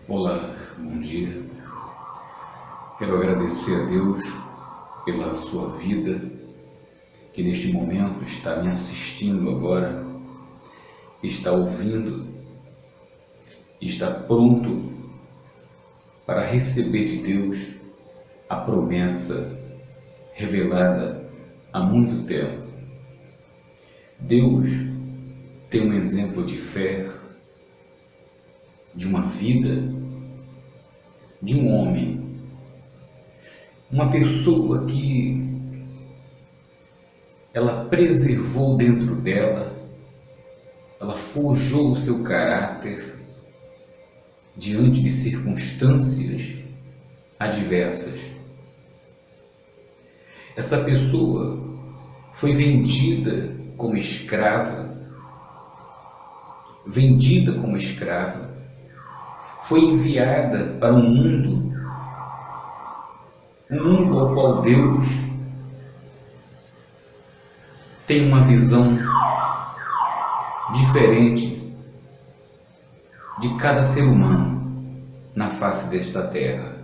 Olá, bom dia. Quero agradecer a Deus pela sua vida, que neste momento está me assistindo agora, está ouvindo, está pronto para receber de Deus a promessa revelada há muito tempo. Deus tem um exemplo de fé, de uma vida, de um homem, uma pessoa que ela preservou dentro dela, ela forjou o seu caráter diante de circunstâncias adversas. Essa pessoa foi vendida como escrava, foi enviada para um mundo ao qual Deus tem uma visão diferente de cada ser humano na face desta terra.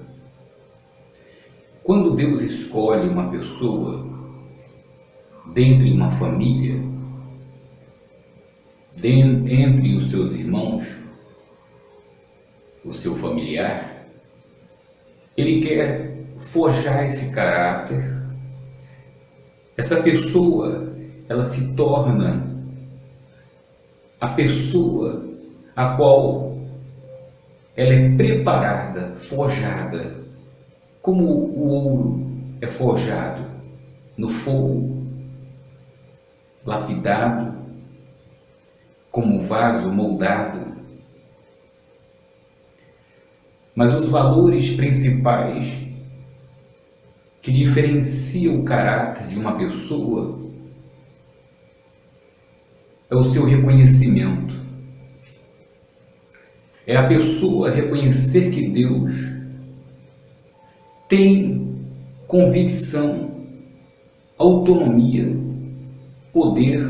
Quando Deus escolhe uma pessoa dentre uma família, entre os seus irmãos, o seu familiar, Ele quer forjar esse caráter. Essa pessoa, ela se torna a pessoa a qual ela é preparada, forjada, como o ouro é forjado no fogo, lapidado, como vaso moldado. Mas os valores principais que diferenciam o caráter de uma pessoa é o seu reconhecimento. É a pessoa reconhecer que Deus tem convicção, autonomia, poder,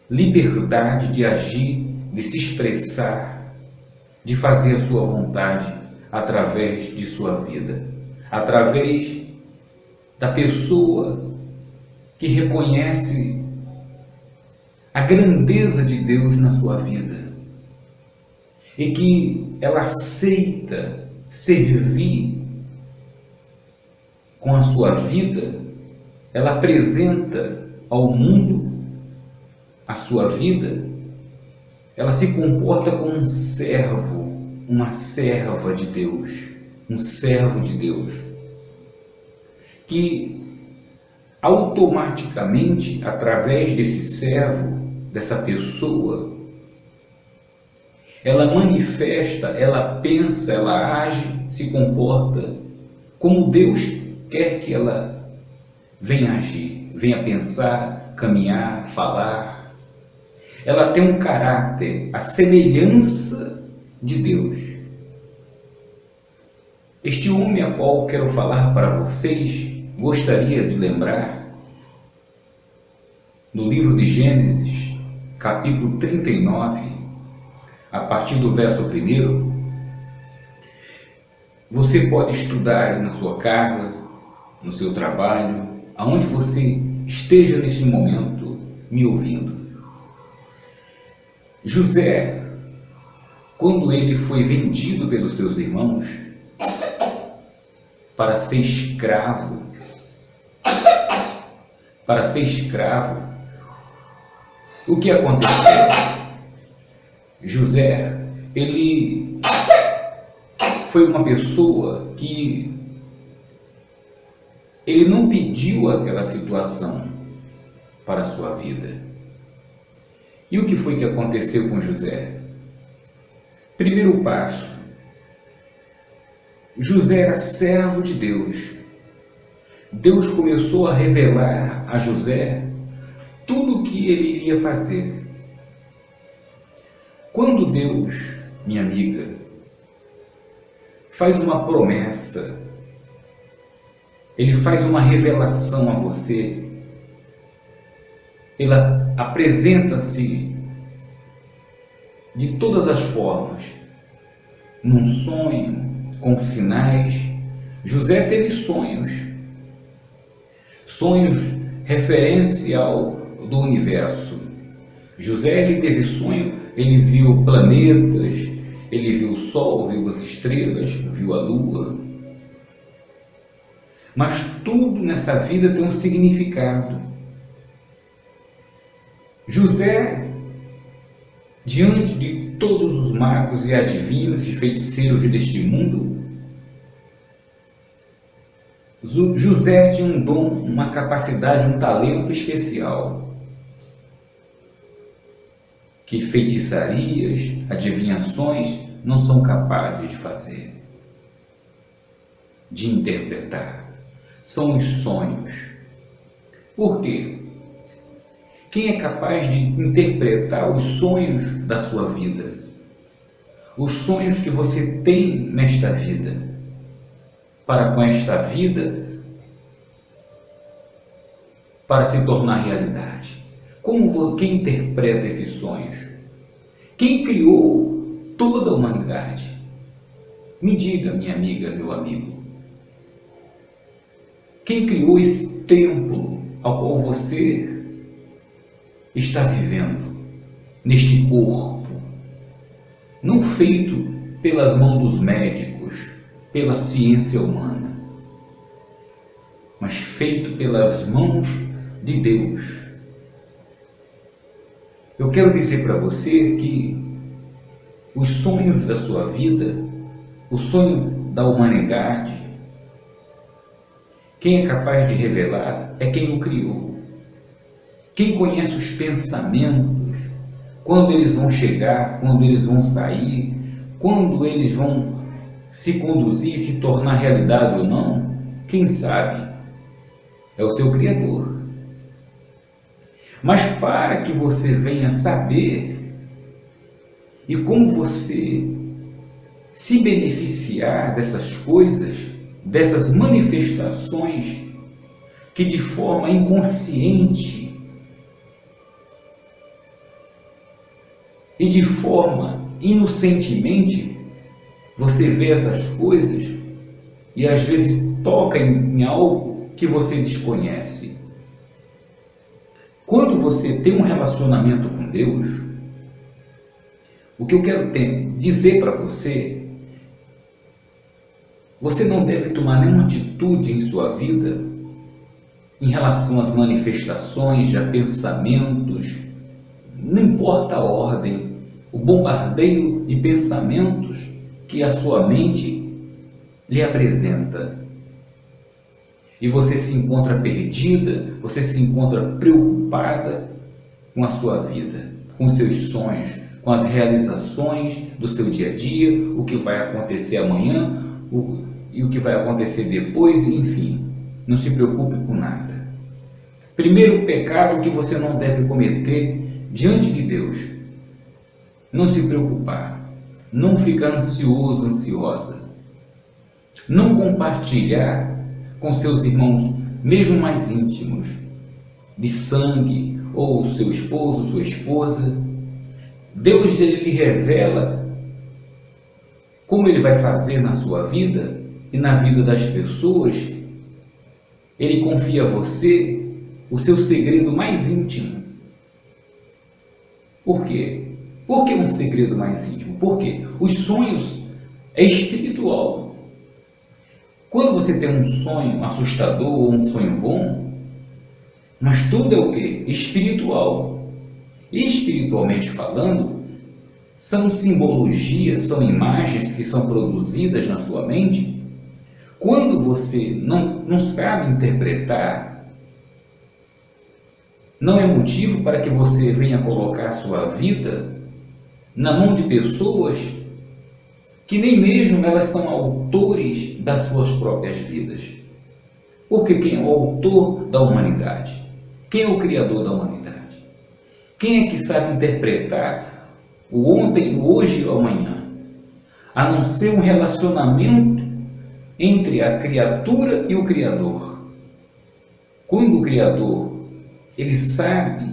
liberdade de agir, de se expressar, de fazer a sua vontade através de sua vida, através da pessoa que reconhece a grandeza de Deus na sua vida e que ela aceita servir com a sua vida. Ela apresenta ao mundo a sua vida. Ela se comporta como um servo, uma serva de Deus, um servo de Deus, que automaticamente, através desse servo, dessa pessoa, ela manifesta, ela pensa, ela age, se comporta como Deus quer que ela venha agir, venha pensar, caminhar, falar. Ela tem um caráter, a semelhança de Deus. Este homem a qual quero falar para vocês, gostaria de lembrar, no livro de Gênesis, capítulo 39, a partir do verso 1, você pode estudar aí na sua casa, no seu trabalho, aonde você esteja neste momento me ouvindo. José, quando ele foi vendido pelos seus irmãos para ser escravo, o que aconteceu? José, ele foi uma pessoa que ele não pediu aquela situação para a sua vida. E o que foi que aconteceu com José? Primeiro passo, José era servo de Deus. Deus começou a revelar a José tudo o que ele iria fazer. Quando Deus, minha amiga, faz uma promessa, Ele faz uma revelação a você, ela apresenta-se de todas as formas, num sonho, com sinais. José teve sonhos referencial do universo. José, ele teve sonho, ele viu planetas, ele viu o sol, viu as estrelas, viu a lua. Mas tudo nessa vida tem um significado. José, diante de todos os magos e adivinhos e feiticeiros deste mundo, José tinha um dom, uma capacidade, um talento especial, que feitiçarias, adivinhações não são capazes de fazer, de interpretar. São os sonhos. Por quê? Quem é capaz de interpretar os sonhos da sua vida? Os sonhos que você tem nesta vida? Para com esta vida, para se tornar realidade. Quem interpreta esses sonhos? Quem criou toda a humanidade? Me diga, minha amiga, meu amigo. Quem criou esse templo ao qual você está vivendo, neste corpo, não feito pelas mãos dos médicos, pela ciência humana, mas feito pelas mãos de Deus? Eu quero dizer para você que os sonhos da sua vida, o sonho da humanidade, quem é capaz de revelar é quem o criou. Quem conhece os pensamentos, quando eles vão chegar, quando eles vão sair, quando eles vão se conduzir, se tornar realidade ou não, quem sabe? É o seu Criador. Mas para que você venha saber e como você se beneficiar dessas coisas, dessas manifestações que de forma inconsciente e de forma inocentemente você vê essas coisas e às vezes toca em algo que você desconhece. Quando você tem um relacionamento com Deus, o que eu quero dizer para você, você não deve tomar nenhuma atitude em sua vida em relação às manifestações, a pensamentos, não importa a ordem, o bombardeio de pensamentos que a sua mente lhe apresenta. E você se encontra perdida, você se encontra preocupada com a sua vida, com os seus sonhos, com as realizações do seu dia a dia, o que vai acontecer amanhã e o que vai acontecer depois, enfim, não se preocupe com nada. Primeiro pecado que você não deve cometer diante de Deus: não se preocupar, não ficar ansioso, ansiosa, não compartilhar com seus irmãos, mesmo mais íntimos, de sangue, ou seu esposo, sua esposa. Deus, ele lhe revela como ele vai fazer na sua vida e na vida das pessoas. Ele confia a você o seu segredo mais íntimo. Por quê? Por que um segredo mais íntimo? Porque os sonhos é espiritual. Quando você tem um sonho assustador ou um sonho bom, mas tudo é o quê? Espiritual. E espiritualmente falando, são simbologias, são imagens que são produzidas na sua mente. Quando você não sabe interpretar, não é motivo para que você venha colocar a sua vida na mão de pessoas que nem mesmo elas são autores das suas próprias vidas. Porque quem é o autor da humanidade? Quem é o criador da humanidade? Quem é que sabe interpretar o ontem, o hoje e o amanhã? A não ser um relacionamento entre a criatura e o Criador. Quando o Criador, ele sabe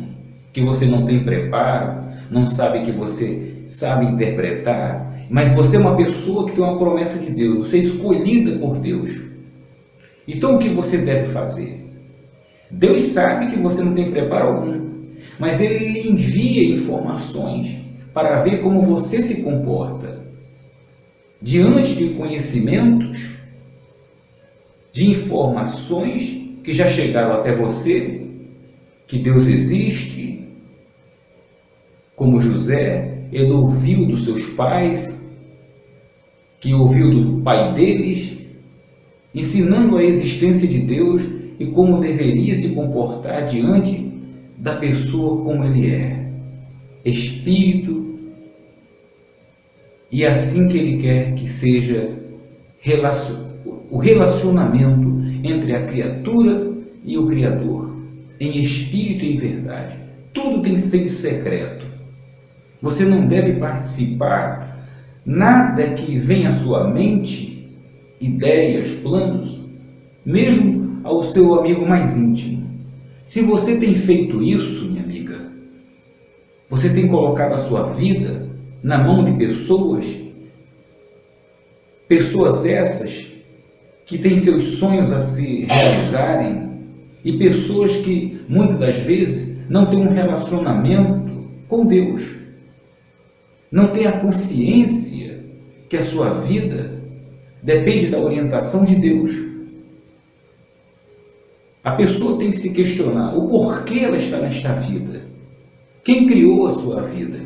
que você não tem preparo, não sabe que você sabe interpretar, mas você é uma pessoa que tem uma promessa de Deus, você é escolhida por Deus. Então o que você deve fazer? Deus sabe que você não tem preparo algum, mas Ele lhe envia informações para ver como você se comporta diante de conhecimentos, de informações que já chegaram até você, que Deus existe, como José, ele ouviu dos seus pais, que ouviu do pai deles, ensinando a existência de Deus e como deveria se comportar diante da pessoa como ele é, espírito, e assim que ele quer que seja o relacionamento entre a criatura e o Criador, em espírito e em verdade. Tudo tem que ser secreto. Você não deve participar, nada que venha à sua mente, ideias, planos, mesmo ao seu amigo mais íntimo. Se você tem feito isso, minha amiga, você tem colocado a sua vida na mão de pessoas essas que têm seus sonhos a se realizarem, e pessoas que muitas das vezes não têm um relacionamento com Deus, não têm a consciência que a sua vida depende da orientação de Deus. A pessoa tem que se questionar o porquê ela está nesta vida. Quem criou a sua vida?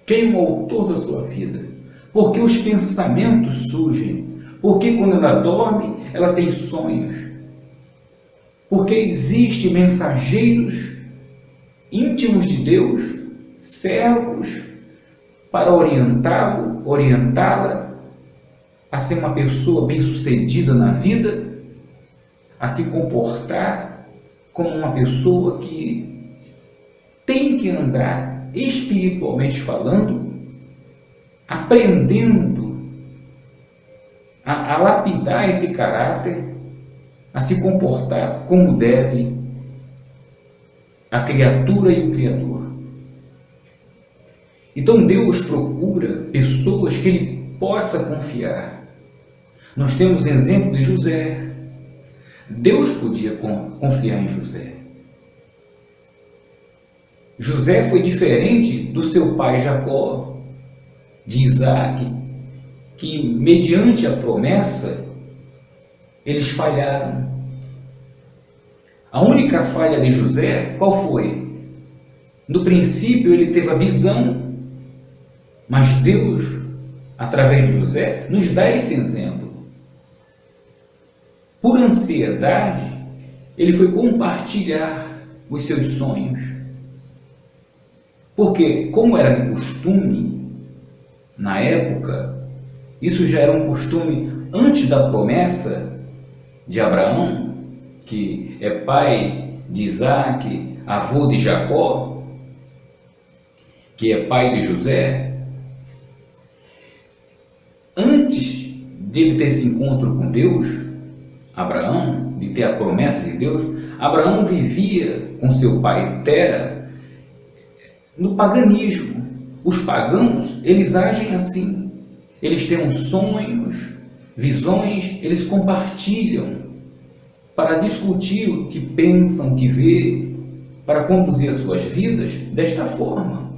Quem é o autor da sua vida? Por que os pensamentos surgem? Por que quando ela dorme, ela tem sonhos? Porque existem mensageiros íntimos de Deus, servos, para orientá-la a ser uma pessoa bem-sucedida na vida, a se comportar como uma pessoa que tem que andar, espiritualmente falando, aprendendo a lapidar esse caráter, a se comportar como deve a criatura e o Criador. Então Deus procura pessoas que Ele possa confiar. Nós temos exemplo de José. Deus podia confiar em José. José foi diferente do seu pai Jacó, de Isaac, que mediante a promessa, eles falharam. A única falha de José, qual foi? No princípio ele teve a visão, mas Deus, através de José, nos dá esse exemplo. Por ansiedade, ele foi compartilhar os seus sonhos. Porque, como era de costume, na época, isso já era um costume antes da promessa de Abraão, que é pai de Isaac, avô de Jacó, que é pai de José. Antes de ele ter esse encontro com Deus, Abraão, de ter a promessa de Deus, Abraão vivia com seu pai Tera no paganismo. Os pagãos, eles agem assim. Eles têm sonhos, visões, eles compartilham para discutir o que pensam, o que vê, para conduzir as suas vidas desta forma.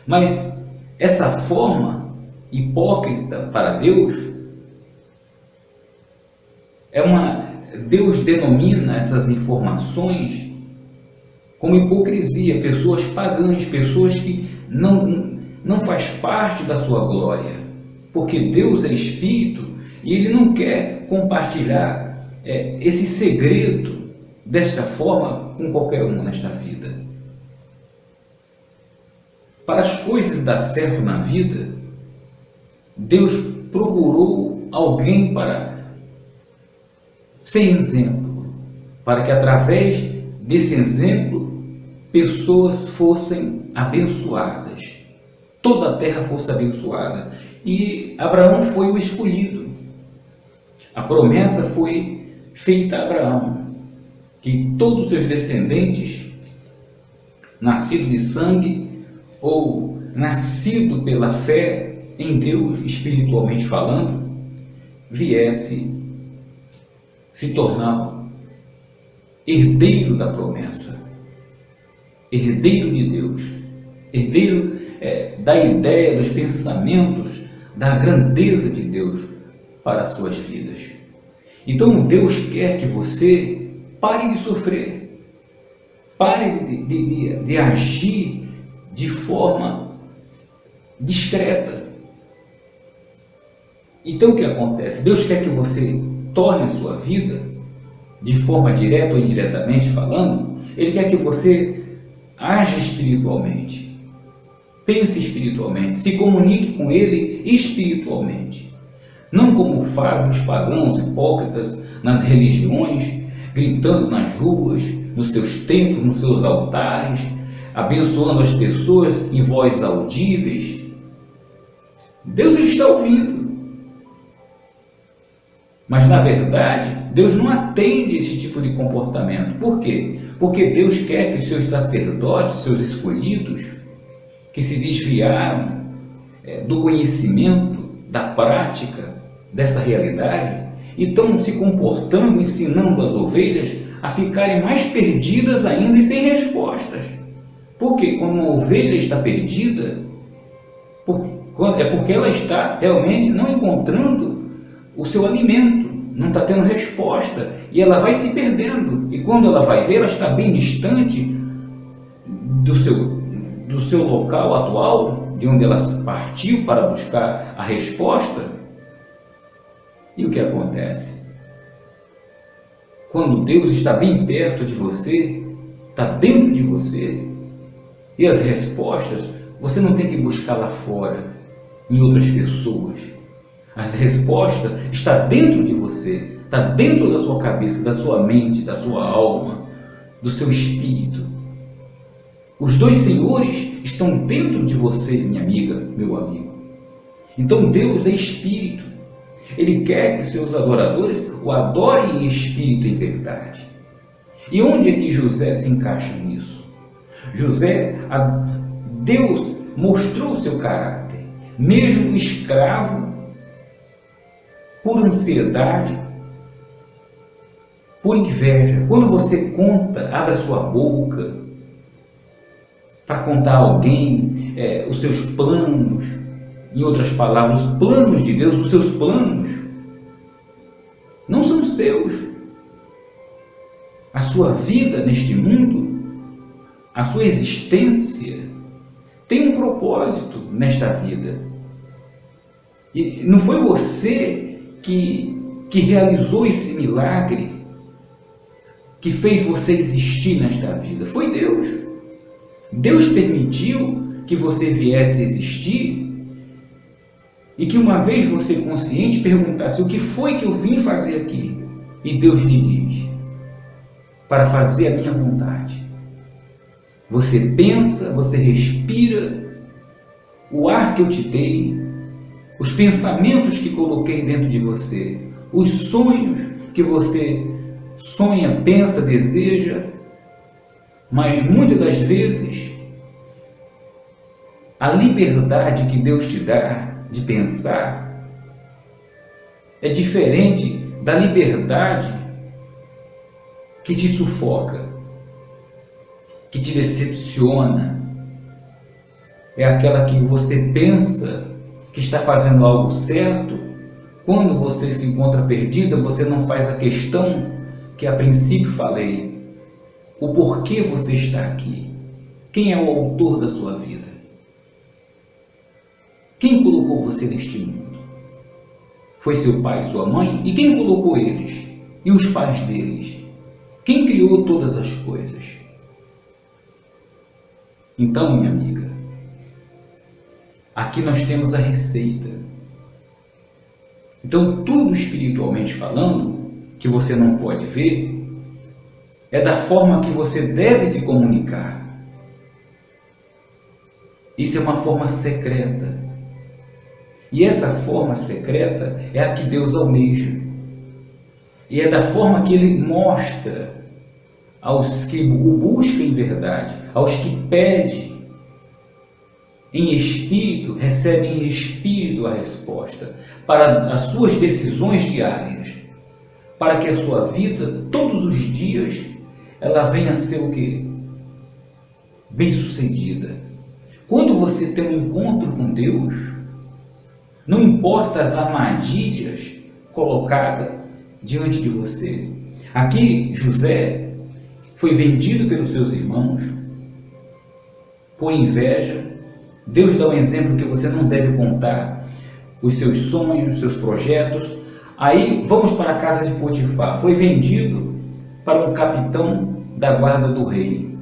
Mas essa forma hipócrita para Deus Deus denomina essas informações como hipocrisia, pessoas pagãs, pessoas que não faz parte da sua glória, porque Deus é Espírito e Ele não quer compartilhar esse segredo desta forma com qualquer um nesta vida. Para as coisas dar certo na vida, Deus procurou alguém para ser exemplo, para que através desse exemplo pessoas fossem abençoadas, toda a terra fosse abençoada. E Abraão foi o escolhido. A promessa foi feita a Abraão, que todos os seus descendentes, nascidos de sangue ou nascido pela fé em Deus, espiritualmente falando, viesse se tornar herdeiro da promessa, herdeiro de Deus, herdeiro da ideia, dos pensamentos, da grandeza de Deus para as suas vidas. Então Deus quer que você pare de sofrer, pare de agir de forma discreta. Então o que acontece? Deus quer que você torne a sua vida, de forma direta ou indiretamente falando, Ele quer que você haja espiritualmente, pense espiritualmente, se comunique com Ele espiritualmente. Não como fazem os pagãos hipócritas nas religiões, gritando nas ruas, nos seus templos, nos seus altares, abençoando as pessoas em vozes audíveis. Deus ele está ouvindo. Mas na verdade, Deus não atende esse tipo de comportamento. Por quê? Porque Deus quer que os seus sacerdotes, seus escolhidos, que se desviaram do conhecimento, da prática dessa realidade, e estão se comportando, ensinando as ovelhas a ficarem mais perdidas ainda e sem respostas. Por quê? Quando uma ovelha está perdida, é porque ela está realmente não encontrando o seu alimento, não está tendo resposta, e ela vai se perdendo, e quando ela vai ver, ela está bem distante do seu local atual, de onde ela partiu para buscar a resposta. E o que acontece? Quando Deus está bem perto de você, está dentro de você, e as respostas você não tem que buscar lá fora, em outras pessoas. A resposta está dentro de você, está dentro da sua cabeça, da sua mente, da sua alma, do seu espírito. Os dois senhores estão dentro de você, minha amiga, meu amigo. Então Deus é espírito. Ele quer que seus adoradores o adorem em espírito e verdade. E onde é que José se encaixa nisso? Deus mostrou o seu caráter, mesmo escravo, por ansiedade, por inveja. Quando você conta, abre a sua boca para contar a alguém os seus planos, em outras palavras, os planos de Deus, os seus planos, não são seus. A sua vida neste mundo, a sua existência, tem um propósito nesta vida. E não foi você que realizou esse milagre, que fez você existir nesta vida. Foi Deus. Deus permitiu que você viesse a existir e que uma vez você consciente perguntasse: o que foi que eu vim fazer aqui? E Deus lhe diz: para fazer a minha vontade. Você pensa, você respira, o ar que eu te dei, os pensamentos que coloquei dentro de você, os sonhos que você sonha, pensa, deseja, mas muitas das vezes a liberdade que Deus te dá de pensar é diferente da liberdade que te sufoca, que te decepciona. É aquela que você pensa que está fazendo algo certo, quando você se encontra perdida, você não faz a questão que a princípio falei, o porquê você está aqui, quem é o autor da sua vida, quem colocou você neste mundo? Foi seu pai e sua mãe? E quem colocou eles? E os pais deles? Quem criou todas as coisas? Então, minha amiga, aqui nós temos a receita. Então, tudo espiritualmente falando, que você não pode ver, é da forma que você deve se comunicar. Isso é uma forma secreta. E essa forma secreta é a que Deus almeja. E é da forma que Ele mostra aos que o buscam em verdade, aos que pedem em espírito, recebe em espírito a resposta para as suas decisões diárias, para que a sua vida, todos os dias, ela venha a ser o quê? Bem-sucedida. Quando você tem um encontro com Deus, não importa as armadilhas colocadas diante de você. Aqui José foi vendido pelos seus irmãos por inveja. Deus dá um exemplo que você não deve contar os seus sonhos, os seus projetos. Aí vamos para a casa de Potifar. Foi vendido para um capitão da guarda do rei,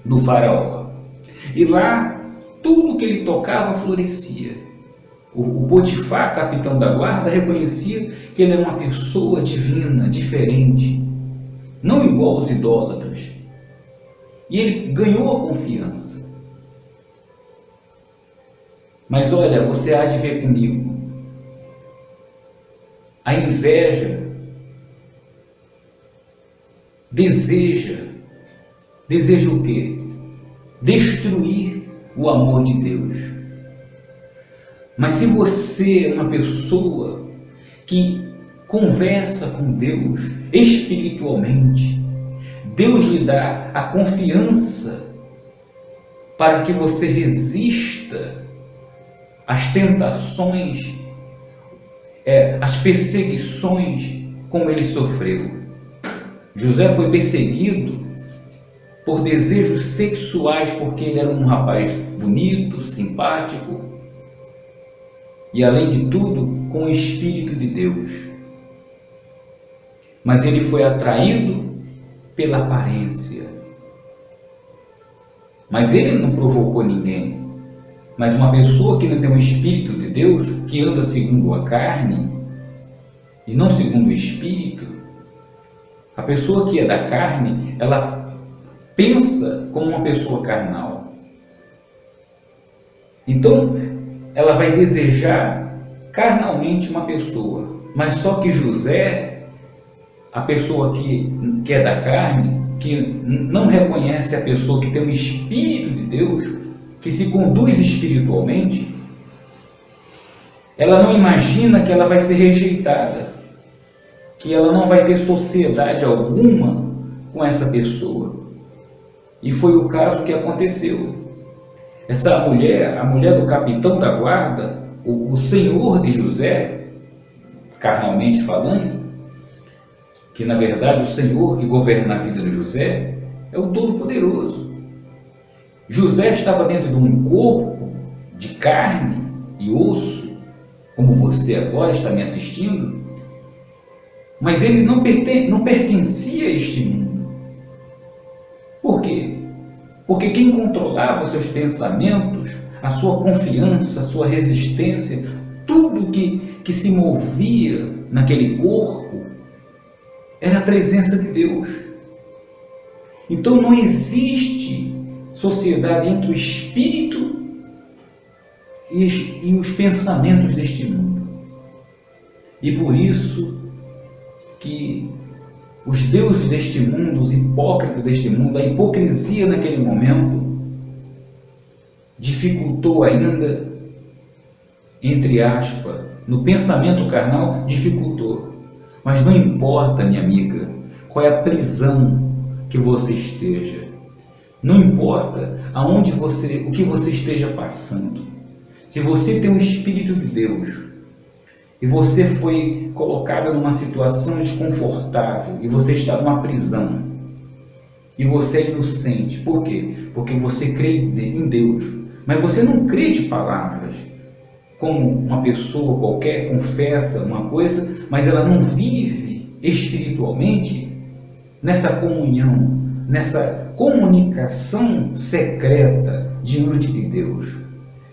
do faraó. E lá tudo que ele tocava florescia. O Potifar, capitão da guarda, reconhecia que ele era uma pessoa divina, diferente, não igual aos idólatras. E ele ganhou a confiança. Mas olha, você há de ver comigo, a inveja deseja o quê? Destruir o amor de Deus. Mas se você é uma pessoa que conversa com Deus espiritualmente, Deus lhe dá a confiança para que você resista às tentações, às perseguições como ele sofreu. José foi perseguido por desejos sexuais, porque ele era um rapaz bonito, simpático e, além de tudo, com o Espírito de Deus. Mas ele foi atraído pela aparência. Mas ele não provocou ninguém. Mas uma pessoa que não tem o Espírito de Deus, que anda segundo a carne e não segundo o Espírito, a pessoa que é da carne, ela pensa como uma pessoa carnal. Então, ela vai desejar carnalmente uma pessoa. Mas só que José, a pessoa que é da carne, que não reconhece a pessoa que tem o Espírito de Deus, que se conduz espiritualmente, ela não imagina que ela vai ser rejeitada, que ela não vai ter sociedade alguma com essa pessoa. E foi o caso que aconteceu. Essa mulher, a mulher do capitão da guarda, o senhor de José, carnalmente falando, que na verdade o Senhor que governa a vida de José é o Todo-Poderoso. José estava dentro de um corpo de carne e osso, como você agora está me assistindo, mas ele não pertencia a este mundo. Por quê? Porque quem controlava os seus pensamentos, a sua confiança, a sua resistência, tudo que se movia naquele corpo, era a presença de Deus. Então não existe sociedade entre o espírito e os pensamentos deste mundo. E por isso que os deuses deste mundo, os hipócritas deste mundo, a hipocrisia naquele momento dificultou ainda, entre aspas, no pensamento carnal, dificultou. Mas não importa, minha amiga, qual é a prisão que você esteja. Não importa o que você esteja passando. Se você tem o Espírito de Deus e você foi colocado numa situação desconfortável e você está numa prisão e você é inocente, por quê? Porque você crê em Deus, mas você não crê de palavras, como uma pessoa qualquer confessa uma coisa, mas ela não vive espiritualmente nessa comunhão, nessa comunicação secreta diante de Deus.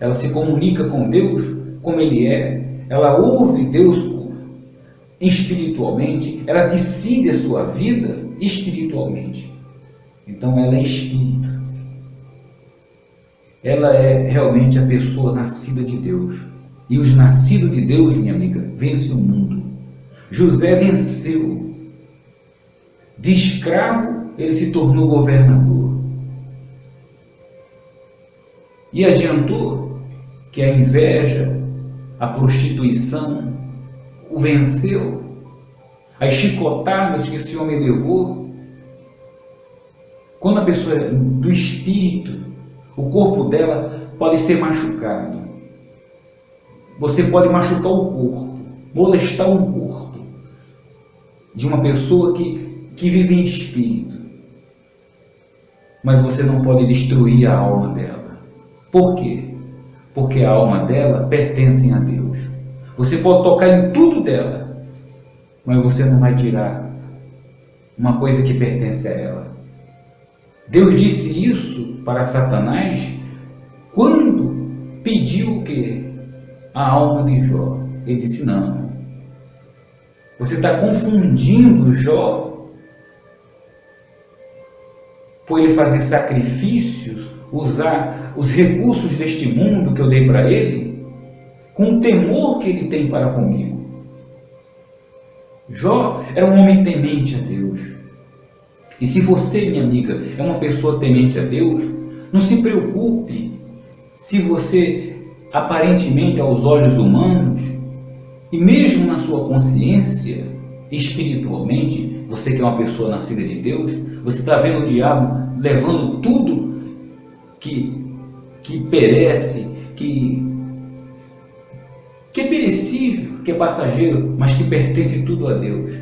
Ela se comunica com Deus como Ele é, ela ouve Deus espiritualmente, ela decide a sua vida espiritualmente. Então ela é espírito. Ela é realmente a pessoa nascida de Deus. E os nascidos de Deus, minha amiga, vencem o mundo. José venceu. De escravo, ele se tornou governador. E adiantou que a inveja, a prostituição, o venceu, as chicotadas que esse homem levou. Quando a pessoa é do espírito, o corpo dela pode ser machucado. Você pode machucar o corpo, molestar o corpo de uma pessoa que vive em espírito. Mas você não pode destruir a alma dela. Por quê? Porque a alma dela pertence a Deus. Você pode tocar em tudo dela, mas você não vai tirar uma coisa que pertence a ela. Deus disse isso para Satanás quando pediu o quê? A alma de Jó. Ele disse: não, você está confundindo Jó por ele fazer sacrifícios, usar os recursos deste mundo que eu dei para ele, com o temor que ele tem para comigo. Jó era um homem temente a Deus. E se você, minha amiga, é uma pessoa temente a Deus, não se preocupe se você, aparentemente aos olhos humanos, e mesmo na sua consciência, espiritualmente, você que é uma pessoa nascida de Deus, você está vendo o diabo levando tudo que perece, que é perecível, que é passageiro, mas que pertence tudo a Deus.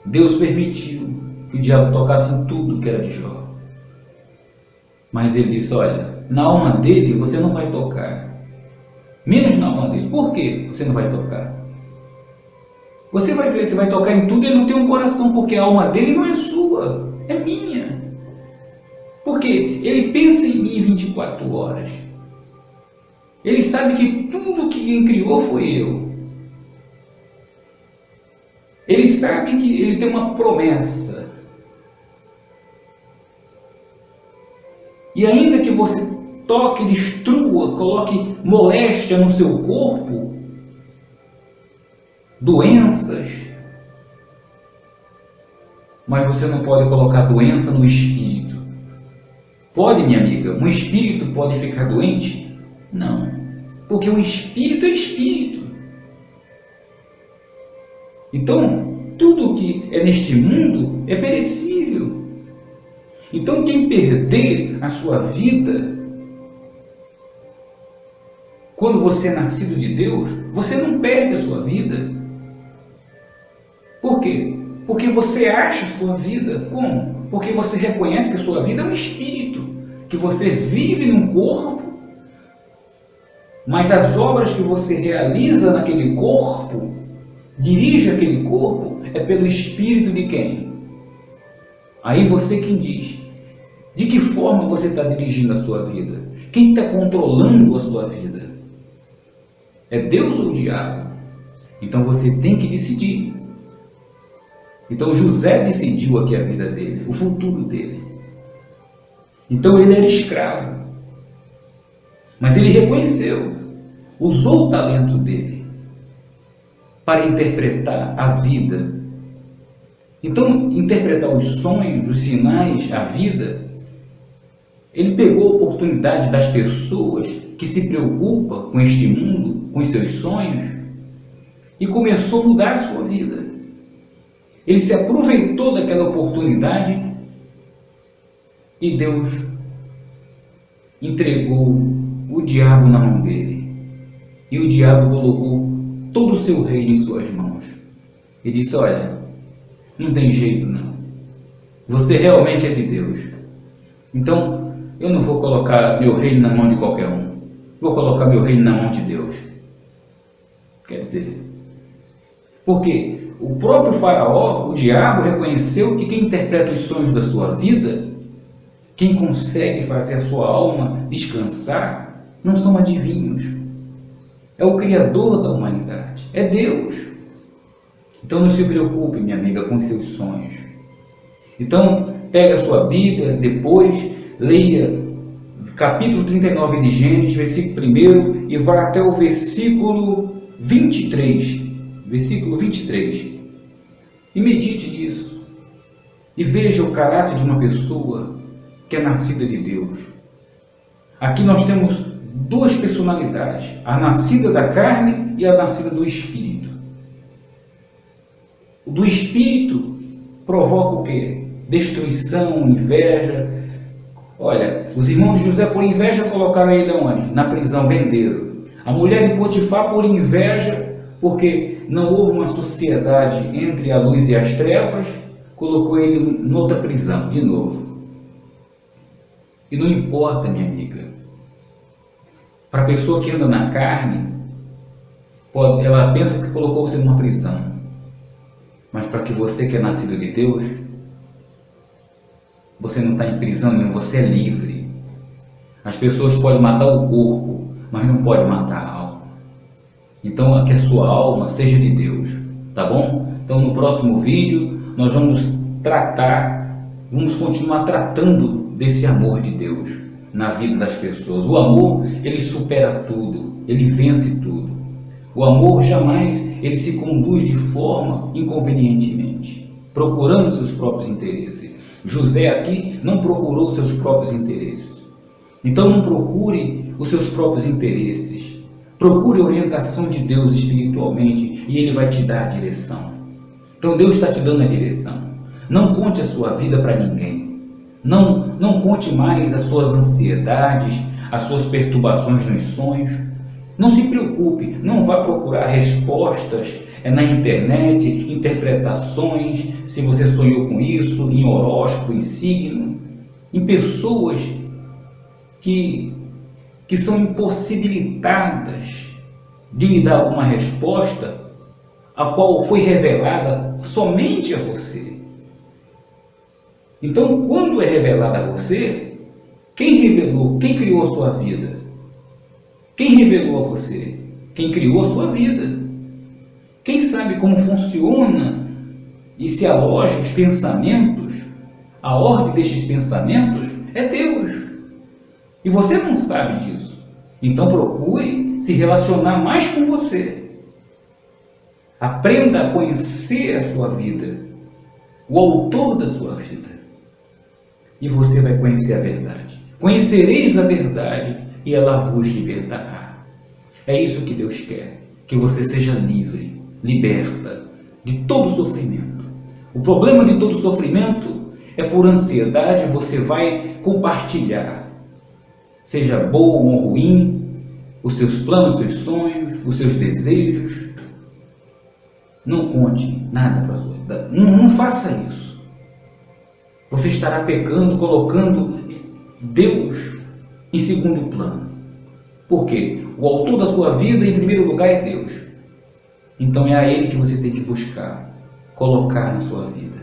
Deus permitiu que o diabo tocasse em tudo que era de Jó. Mas ele disse: olha, na alma dele você não vai tocar. Menos na alma dele. Por que você não vai tocar? Você vai ver, você vai tocar em tudo, ele não tem um coração, porque a alma dele não é sua, é minha. Porque ele pensa em mim 24 horas. Ele sabe que tudo que quem criou foi eu. Ele sabe que ele tem uma promessa. E ainda que você toque, destrua, coloque moléstia no seu corpo, doenças, mas você não pode colocar doença no espírito. Pode, minha amiga, um espírito pode ficar doente? Não, porque o espírito é espírito. Então, tudo que é neste mundo é perecível. Então, quem perder a sua vida, quando você é nascido de Deus, você não perde a sua vida. Por quê? Porque você acha a sua vida. Como? Porque você reconhece que a sua vida é um espírito, que você vive num corpo, mas as obras que você realiza naquele corpo, dirige aquele corpo, é pelo espírito de quem? Aí você quem diz. De que forma você está dirigindo a sua vida? Quem está controlando a sua vida? É Deus ou o diabo? Então você tem que decidir. Então José decidiu aqui a vida dele, o futuro dele. Então ele era escravo. Mas ele reconheceu, usou o talento dele para interpretar a vida. Então, interpretar os sonhos, os sinais, a vida, ele pegou a oportunidade das pessoas que se preocupam com este mundo, com os seus sonhos, e começou a mudar a sua vida. Ele se aproveitou daquela oportunidade e Deus entregou o diabo na mão dele. E o diabo colocou todo o seu reino em suas mãos. E disse: olha, não tem jeito não. Você realmente é de Deus. Então, eu não vou colocar meu reino na mão de qualquer um. Vou colocar meu reino na mão de Deus. Quer dizer, porque o próprio faraó, o diabo, reconheceu que quem interpreta os sonhos da sua vida, quem consegue fazer a sua alma descansar, não são adivinhos. É o Criador da humanidade. É Deus. Então não se preocupe, minha amiga, com os seus sonhos. Então, pega a sua Bíblia, depois leia capítulo 39 de Gênesis, versículo 1, e vá até o versículo 23. Versículo 23. E medite nisso. E veja o caráter de uma pessoa que é nascida de Deus. Aqui nós temos duas personalidades, a nascida da carne e a nascida do Espírito. O do Espírito provoca o quê? Destruição, inveja. Olha, os irmãos de José por inveja colocaram ele onde? Na prisão, venderam. A mulher de Potifar por inveja, porque não houve uma sociedade entre a luz e as trevas, colocou ele noutra prisão, de novo. E não importa, minha amiga, para a pessoa que anda na carne, ela pensa que colocou você numa prisão, mas para que você que é nascido de Deus, você não está em prisão nenhuma, você é livre. As pessoas podem matar o corpo, mas não podem matar a alma. Então, que a sua alma seja de Deus, tá bom? Então, no próximo vídeo, nós vamos continuar tratando desse amor de Deus na vida das pessoas. O amor, ele supera tudo, ele vence tudo. O amor jamais ele se conduz de forma inconvenientemente, procurando seus próprios interesses. José aqui não procurou seus próprios interesses. Então não procure os seus próprios interesses. Procure a orientação de Deus espiritualmente e Ele vai te dar a direção. Então Deus está te dando a direção. Não conte a sua vida para ninguém. Não conte mais as suas ansiedades, as suas perturbações nos sonhos. Não se preocupe, não vá procurar respostas na internet, interpretações, se você sonhou com isso, em horóscopo, em signo, em pessoas que são impossibilitadas de lhe dar alguma resposta, a qual foi revelada somente a você. Então, quando é revelada a você, quem revelou, quem criou a sua vida? Quem revelou a você? Quem criou a sua vida? Quem sabe como funciona e se aloja os pensamentos, a ordem destes pensamentos é Deus. E você não sabe disso. Então procure se relacionar mais com você. Aprenda a conhecer a sua vida, o autor da sua vida. E você vai conhecer a verdade. Conhecereis a verdade e ela vos libertará. É isso que Deus quer, que você seja livre, liberta de todo sofrimento. O problema de todo sofrimento é por ansiedade, você vai compartilhar, seja bom ou ruim, os seus planos, os seus sonhos, os seus desejos. Não conte nada para a sua vida. Não faça isso. Você estará pecando, colocando Deus em segundo plano. Por quê? O autor da sua vida, em primeiro lugar, é Deus. Então é a Ele que você tem que buscar, colocar na sua vida.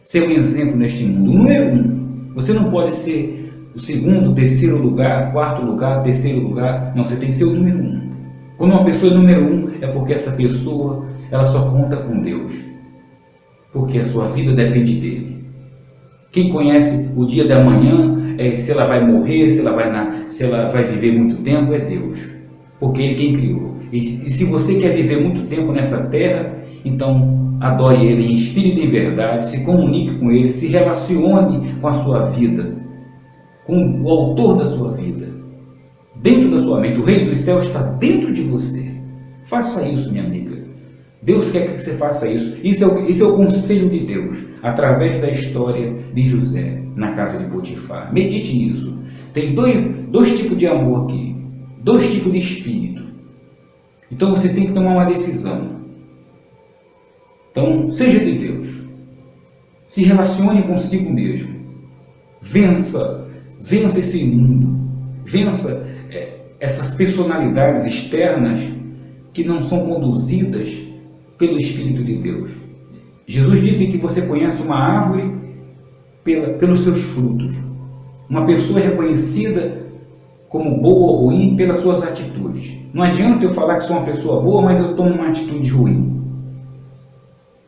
Ser um exemplo neste mundo. O número 1. Você não pode ser o segundo, terceiro lugar, quarto lugar, terceiro lugar. Não, você tem que ser o número 1. Quando uma pessoa é número 1, é porque essa pessoa ela só conta com Deus. Porque a sua vida depende dele. Quem conhece o dia da manhã, se ela vai morrer, se ela vai viver muito tempo, é Deus. Porque Ele quem criou. E se você quer viver muito tempo nessa terra, então adore Ele em espírito e em verdade, se comunique com Ele, se relacione com a sua vida, com o autor da sua vida, dentro da sua mente. O reino dos céus está dentro de você. Faça isso, minha amiga. Deus quer que você faça isso. Isso é o conselho de Deus, através da história de José na casa de Potifar. Medite nisso. Tem dois tipos de amor aqui, dois tipos de espírito. Então você tem que tomar uma decisão. Então, seja de Deus. Se relacione consigo mesmo. Vença esse mundo. Vença essas personalidades externas que não são conduzidas pelo Espírito de Deus. Jesus disse que você conhece uma árvore pelos seus frutos. Uma pessoa é reconhecida como boa ou ruim pelas suas atitudes. Não adianta eu falar que sou uma pessoa boa, mas eu tomo uma atitude ruim.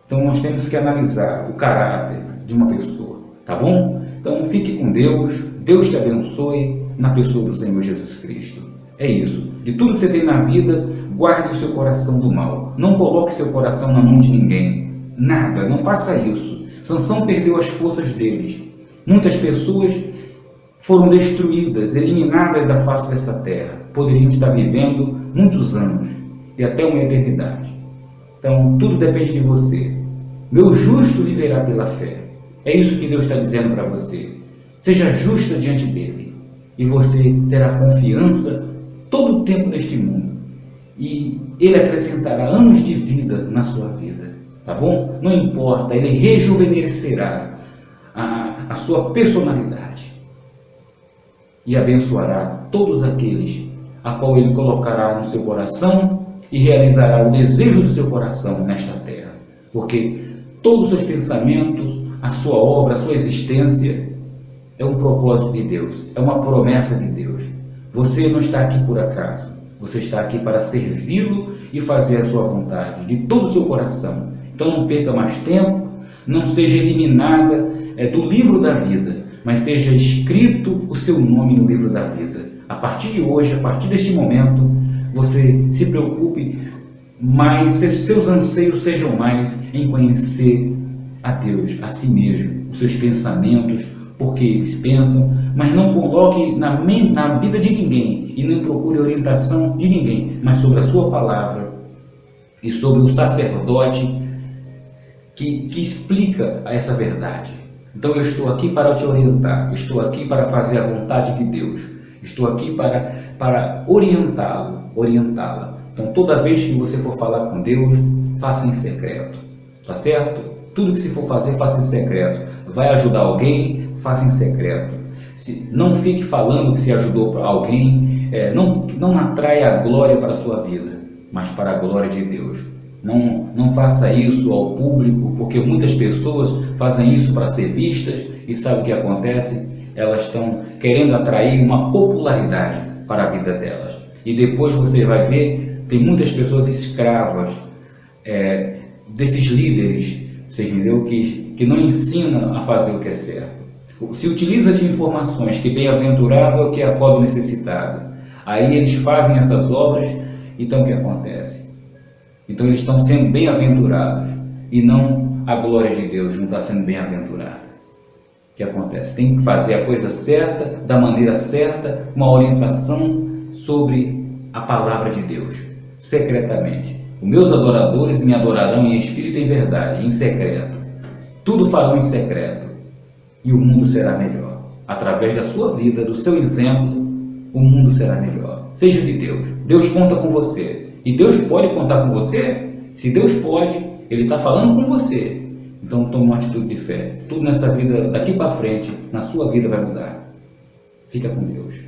Então nós temos que analisar o caráter de uma pessoa, tá bom? Então fique com Deus, Deus te abençoe na pessoa do Senhor Jesus Cristo. É isso. De tudo que você tem na vida, guarde o seu coração do mal. Não coloque seu coração na mão de ninguém. Nada, não faça isso. Sansão perdeu as forças deles. Muitas pessoas foram destruídas, eliminadas da face dessa terra, poderiam estar vivendo muitos anos e até uma eternidade. Então, tudo depende de você. Meu justo viverá pela fé. É isso que Deus está dizendo para você. Seja justa diante dele e você terá confiança todo o tempo neste mundo. E ele acrescentará anos de vida na sua vida, tá bom? Não importa, ele rejuvenescerá a sua personalidade e abençoará todos aqueles a qual ele colocará no seu coração e realizará o desejo do seu coração nesta terra, porque todos os seus pensamentos, a sua obra, a sua existência é um propósito de Deus, é uma promessa de Deus. Você não está aqui por acaso, você está aqui para servi-lo e fazer a sua vontade de todo o seu coração. Então não perca mais tempo, não seja eliminada do livro da vida, mas seja escrito o seu nome no livro da vida. A partir de hoje, a partir deste momento, você se preocupe mais, seus anseios sejam mais em conhecer a Deus, a si mesmo, os seus pensamentos, porque eles pensam, mas não coloque na vida de ninguém e nem procure orientação de ninguém, mas sobre a sua palavra e sobre o sacerdote que explica essa verdade. Então eu estou aqui para te orientar, estou aqui para fazer a vontade de Deus, estou aqui para orientá-la. Então toda vez que você for falar com Deus, faça em secreto, tá certo? Tudo que se for fazer, faça em secreto. Vai ajudar alguém, faça em secreto. Não fique falando que se ajudou alguém, não atraia a glória para a sua vida, mas para a glória de Deus. Não faça isso ao público, porque muitas pessoas fazem isso para ser vistas e sabe o que acontece? Elas estão querendo atrair uma popularidade para a vida delas. E depois você vai ver, tem muitas pessoas escravas desses líderes, você entendeu? Que não ensina a fazer o que é certo. Se utiliza de informações que bem-aventurado é o que acolhe o necessitado. Aí eles fazem essas obras, então o que acontece? Então eles estão sendo bem-aventurados e não a glória de Deus não está sendo bem-aventurada. O que acontece? Tem que fazer a coisa certa, da maneira certa, uma orientação sobre a palavra de Deus, secretamente. Os meus adoradores me adorarão em espírito e em verdade, em secreto. Tudo farão em secreto e o mundo será melhor. Através da sua vida, do seu exemplo, o mundo será melhor. Seja de Deus. Deus conta com você. E Deus pode contar com você? Se Deus pode, Ele está falando com você. Então tome uma atitude de fé. Tudo nessa vida, daqui para frente, na sua vida vai mudar. Fica com Deus.